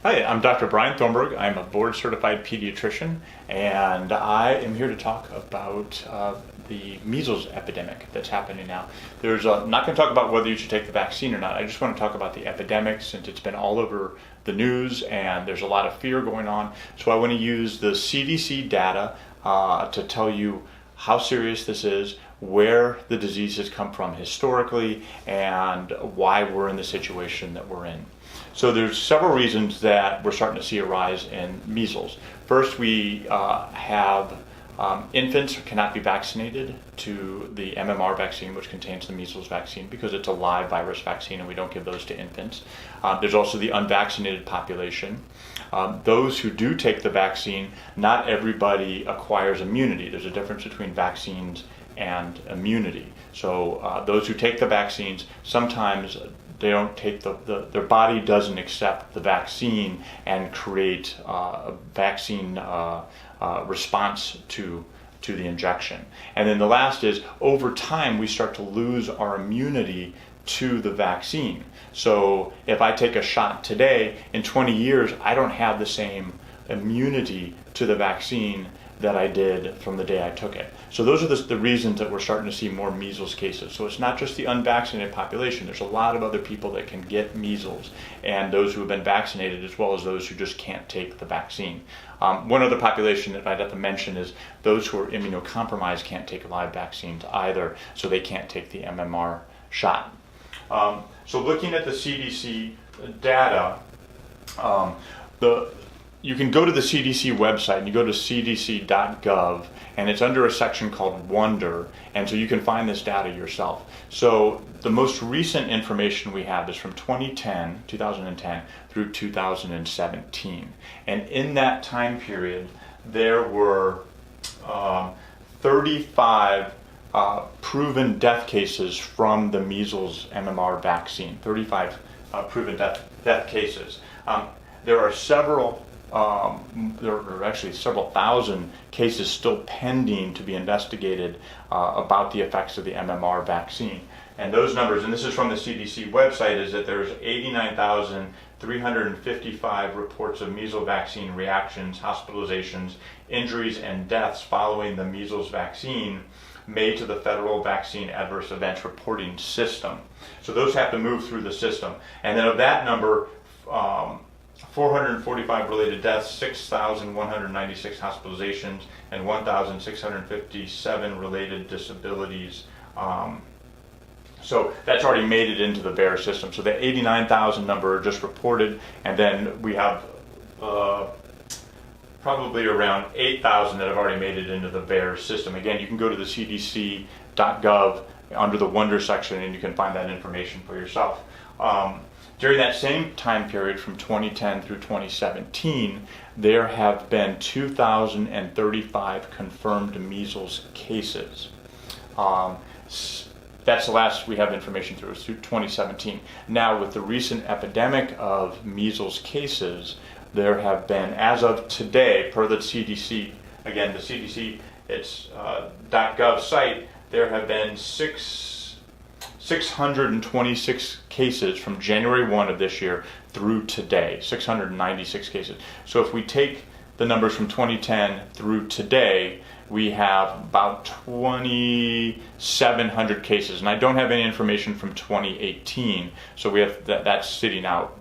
Hi, I'm Dr. Brian Thornburg. I'm a Board Certified Pediatrician, and I am here to talk about the measles epidemic that's happening now. Not going to talk about whether you should take the vaccine or not. I just want to talk about the epidemic since it's been all over the news and there's a lot of fear going on. So I want to use the CDC data to tell you how serious this is, where the disease has come from historically, and why we're in the situation that we're in. So there's several reasons that we're starting to see a rise in measles. First, we have infants who cannot be vaccinated to the MMR vaccine, which contains the measles vaccine, because it's a live virus vaccine and we don't give those to infants. There's also the unvaccinated population. Those who do take the vaccine, not everybody acquires immunity. There's a difference between vaccines and immunity. So those who take the vaccines, sometimes they don't take their body doesn't accept the vaccine and create a vaccine response to the injection. And then the last is, over time we start to lose our immunity to the vaccine. So if I take a shot today, in 20 years I don't have the same immunity to the vaccine that I did from the day I took it. So those are the reasons that we're starting to see more measles cases. So it's not just the unvaccinated population. There's a lot of other people that can get measles, and those who have been vaccinated as well as those who just can't take the vaccine. One other population that I'd have to mention is those who are immunocompromised can't take live vaccines either, so they can't take the MMR shot. So looking at the CDC data, you can go to the CDC website and you go to cdc.gov, and it's under a section called Wonder, and so you can find this data yourself. So the most recent information we have is from 2010 through 2017, and in that time period there were 35 proven death cases from the measles MMR vaccine. 35 proven death cases. There are actually several thousand cases still pending to be investigated about the effects of the MMR vaccine. And those numbers, and this is from the CDC website, is that there's 89,355 reports of measles vaccine reactions, hospitalizations, injuries, and deaths following the measles vaccine made to the federal vaccine adverse events reporting system. So those have to move through the system. And then of that number, 445 related deaths, 6,196 hospitalizations, and 1,657 related disabilities. So that's already made it into the VAERS system. So the 89,000 number just reported, and then we have probably around 8,000 that have already made it into the VAERS system. Again, you can go to the cdc.gov under the Wonder section and you can find that information for yourself. During that same time period from 2010 through 2017, there have been 2,035 confirmed measles cases. That's the last we have information through 2017. Now, with the recent epidemic of measles cases, there have been, as of today, per the CDC, again, the CDC, it's .gov site, there have been 626 cases from January 1 of this year through today, 696 cases. So if we take the numbers from 2010 through today, we have about 2,700 cases. And I don't have any information from 2018, so we have that's sitting out.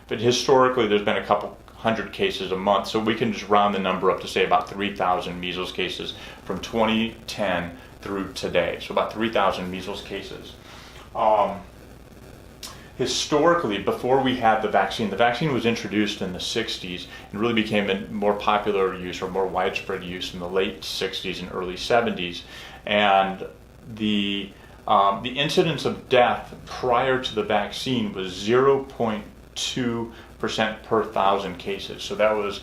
But historically, there's been a couple hundred cases a month, so we can just round the number up to say about 3,000 measles cases from 2010 through today. So about 3,000 measles cases. Historically, before we had the vaccine was introduced in the 60s and really became in more popular use or more widespread use in the late 60s and early 70s. And the incidence of death prior to the vaccine was 0.2% per thousand cases. So it was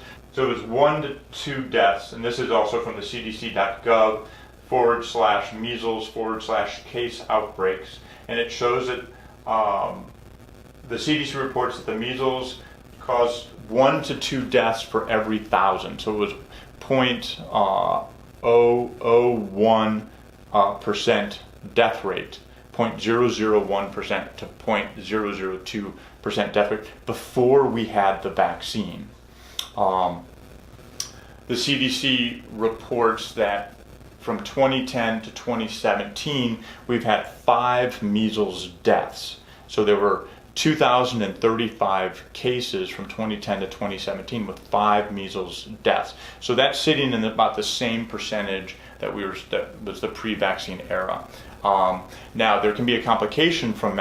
1 to 2 deaths, and this is also from the cdc.gov/measles/case outbreaks, and it shows that the CDC reports that the measles caused 1 to 2 deaths for every 1,000. So it was 0.001% death rate, 0.001% to 0.002 death rate before we had the vaccine. The CDC reports that from 2010 to 2017, we've had 5 measles deaths. So there were 2,035 cases from 2010 to 2017 with 5 measles deaths. So that's sitting in about the same percentage that was the pre-vaccine era. Now there can be a complication from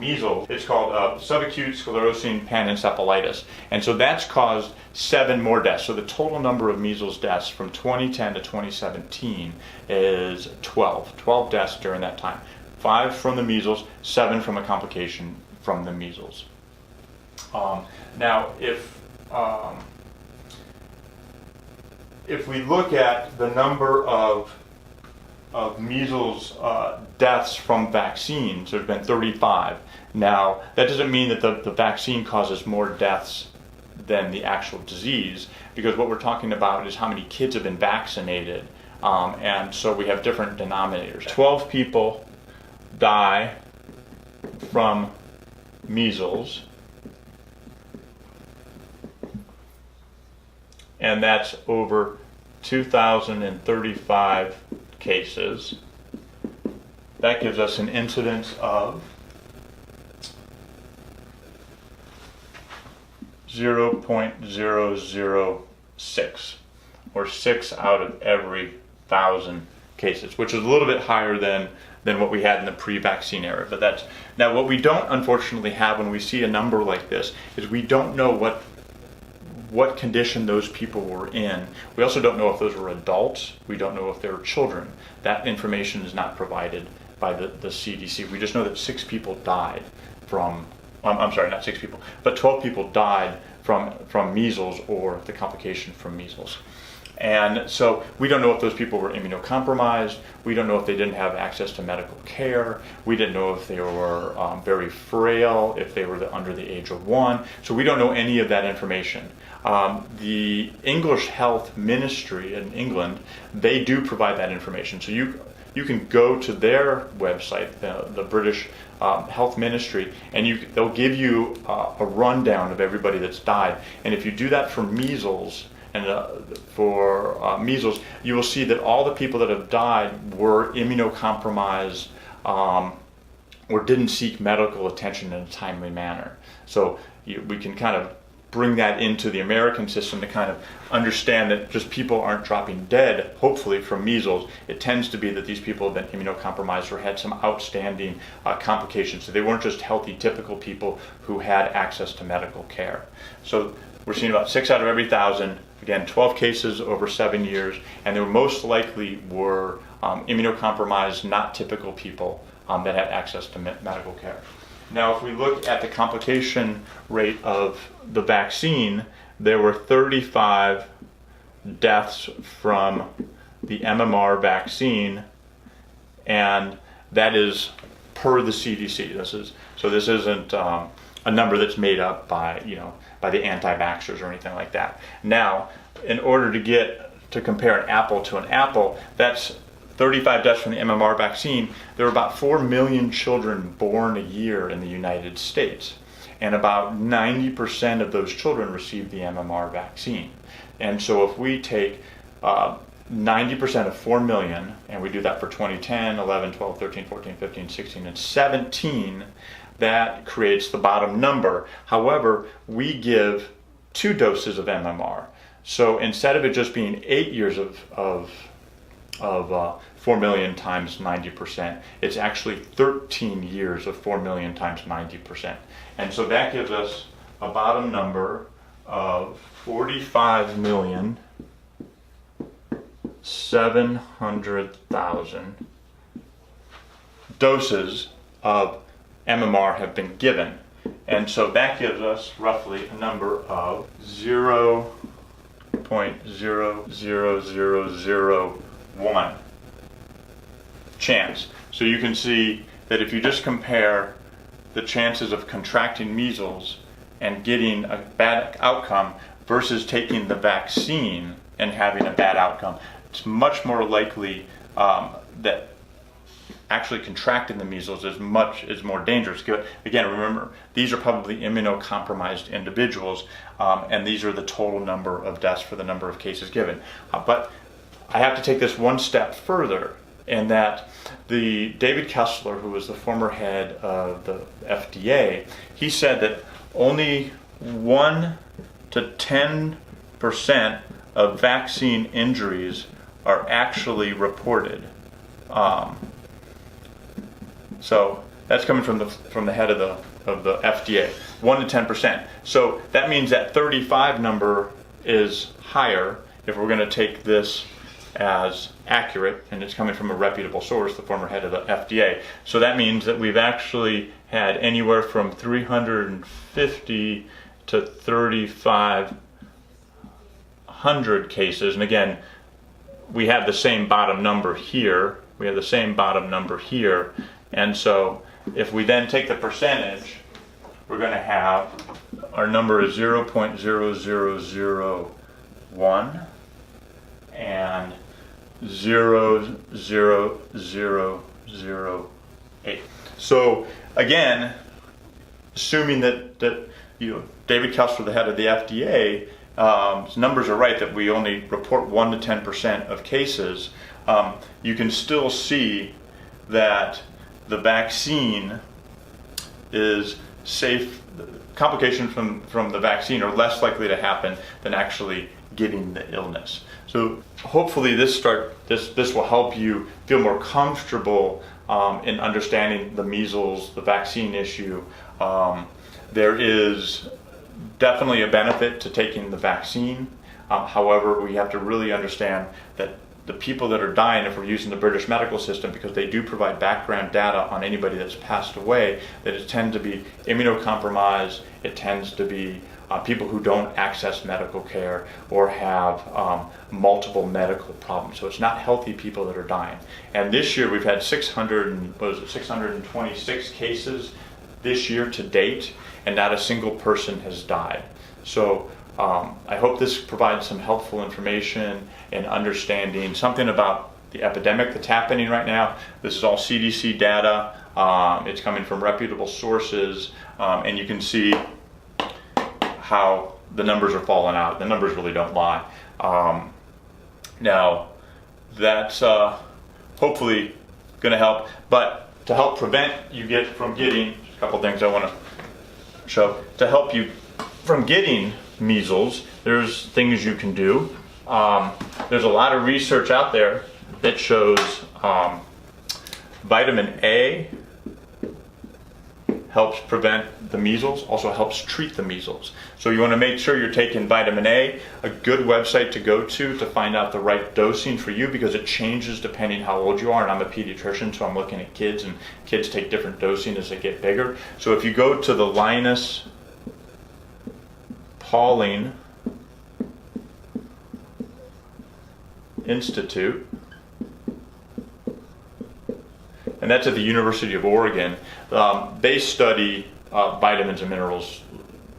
measles. It's called subacute sclerosing panencephalitis, and so that's caused 7 more deaths. So the total number of measles deaths from 2010 to 2017 is 12. 12 deaths during that time. 5 from the measles, 7 from a complication from the measles. Now, if we look at the number of measles deaths from vaccines, there's been 35. Now, that doesn't mean that the vaccine causes more deaths than the actual disease, because what we're talking about is how many kids have been vaccinated, and so we have different denominators. 12 people die from measles, and that's over 2,035 cases. That gives us an incidence of 0.006, or 6 out of every 1,000 cases, which is a little bit higher than what we had in the pre-vaccine era. But that's now what we don't unfortunately have when we see a number like this is we don't know what condition those people were in. We also don't know if those were adults. We don't know if they were children. That information is not provided by the CDC. We just know that 6 people died from, I'm sorry, not 6 people, but 12 people died from measles or the complication from measles. And so we don't know if those people were immunocompromised. We don't know if they didn't have access to medical care. We didn't know if they were very frail, if they were under the age of 1. So we don't know any of that information. The English Health Ministry in England, they do provide that information. So you can go to their website, the British Health Ministry, and they'll give you a rundown of everybody that's died. And if you do that for measles, measles, you will see that all the people that have died were immunocompromised or didn't seek medical attention in a timely manner. So we can kind of bring that into the American system to kind of understand that just people aren't dropping dead, hopefully, from measles. It tends to be that these people have been immunocompromised or had some outstanding complications. So they weren't just healthy, typical people who had access to medical care. So we're seeing about 6 out of every 1,000. Again, 12 cases over 7 years, and they most likely were immunocompromised, not typical people that had access to medical care. Now, if we look at the complication rate of the vaccine, there were 35 deaths from the MMR vaccine, and that is per the CDC. This isn't a number that's made up by the anti-vaxxers or anything like that. Now, in order to compare an apple to an apple, that's 35 deaths from the MMR vaccine. There are about 4 million children born a year in the United States, and about 90% of those children receive the MMR vaccine. And so if we take 90% of 4 million, and we do that for 2010, 11, 12, 13, 14, 15, 16, and 17, that creates the bottom number. However, we give 2 doses of MMR. So instead of it just being 8 years of 4 million times 90%, it's actually 13 years of 4 million times 90%. And so that gives us a bottom number of 45,700,000 doses of MMR have been given. And so that gives us roughly a number of 0.00001 chance. So you can see that if you just compare the chances of contracting measles and getting a bad outcome versus taking the vaccine and having a bad outcome, it's much more likely that actually contracting the measles is more dangerous. Again, remember, these are probably immunocompromised individuals, and these are the total number of deaths for the number of cases given. But I have to take this one step further, in that the David Kessler, who was the former head of the FDA, he said that only 1 to 10% of vaccine injuries are actually reported. So that's coming from the head of the FDA, 1 to 10%. So that means that 35 number is higher if we're going to take this as accurate, and it's coming from a reputable source, the former head of the FDA. So that means that we've actually had anywhere from 350 to 3,500 cases, and again, we have the same bottom number here. And so if we then take the percentage, we're going to have, our number is 0.0001 and 0.00008. So again, assuming that David Kessler, the head of the FDA, his numbers are right, that we only report 1 to 10% of cases, you can still see that the vaccine is safe. Complications from the vaccine are less likely to happen than actually getting the illness. So hopefully this will help you feel more comfortable in understanding the measles, the vaccine issue. There is definitely a benefit to taking the vaccine. However, we have to really understand that the people that are dying, if we're using the British medical system, because they do provide background data on anybody that's passed away, that it tends to be immunocompromised, it tends to be people who don't access medical care or have multiple medical problems. So it's not healthy people that are dying. And this year we've had 626 cases this year to date, and not a single person has died. So I hope this provides some helpful information in understanding something about the epidemic that's happening right now. This is all CDC data. It's coming from reputable sources, and you can see how the numbers are falling out. The numbers really don't lie. Now, that's hopefully going to help, but to help prevent you from getting, a couple things I want to show, to help you from getting measles, there's things you can do. There's a lot of research out there that shows vitamin A helps prevent the measles, also helps treat the measles. So you want to make sure you're taking vitamin A. A good website to go to find out the right dosing for you, because it changes depending how old you are, and I'm a pediatrician, so I'm looking at kids, and kids take different dosing as they get bigger. So if you go to the Linus Pauling Institute, and that's at the University of Oregon, they study vitamins and minerals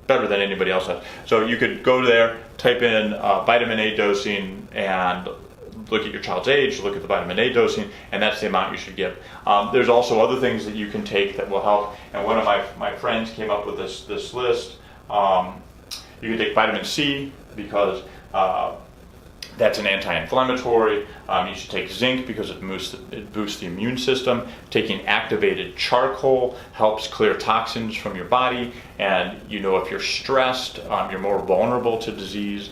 better than anybody else does. So you could go there, type in vitamin A dosing, and look at your child's age, look at the vitamin A dosing, and that's the amount you should give. There's also other things that you can take that will help, and one of my friends came up with this list. You can take vitamin C, because that's an anti-inflammatory. You should take zinc because it boosts the immune system. Taking activated charcoal helps clear toxins from your body. And if you're stressed, you're more vulnerable to disease.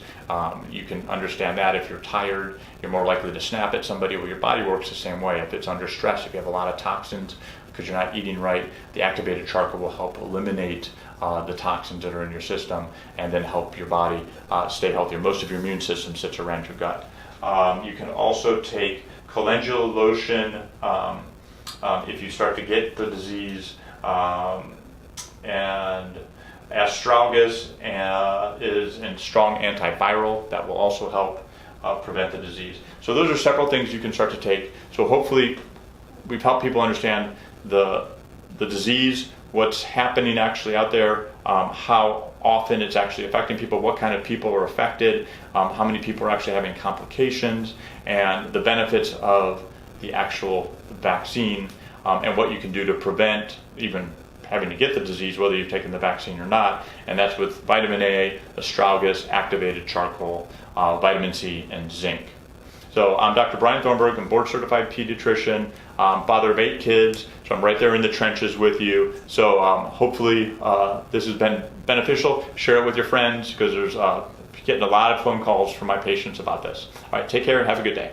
You can understand that. If you're tired, you're more likely to snap at somebody. Well, your body works the same way. If it's under stress, if you have a lot of toxins because you're not eating right, the activated charcoal will help eliminate the toxins that are in your system, and then help your body stay healthier. Most of your immune system sits around your gut. You can also take calendula lotion if you start to get the disease, and astragalus is a strong antiviral that will also help prevent the disease. So those are several things you can start to take. So hopefully we've helped people understand the disease, what's happening actually out there, how often it's actually affecting people, what kind of people are affected, how many people are actually having complications, and the benefits of the actual vaccine and what you can do to prevent even having to get the disease, whether you've taken the vaccine or not, and that's with vitamin A, astragalus, activated charcoal, vitamin C, and zinc. So I'm Dr. Brian Thornburg. I'm board certified pediatrician, father of 8 kids, so I'm right there in the trenches with you. So hopefully this has been beneficial. Share it with your friends because there's getting a lot of phone calls from my patients about this. All right, take care and have a good day.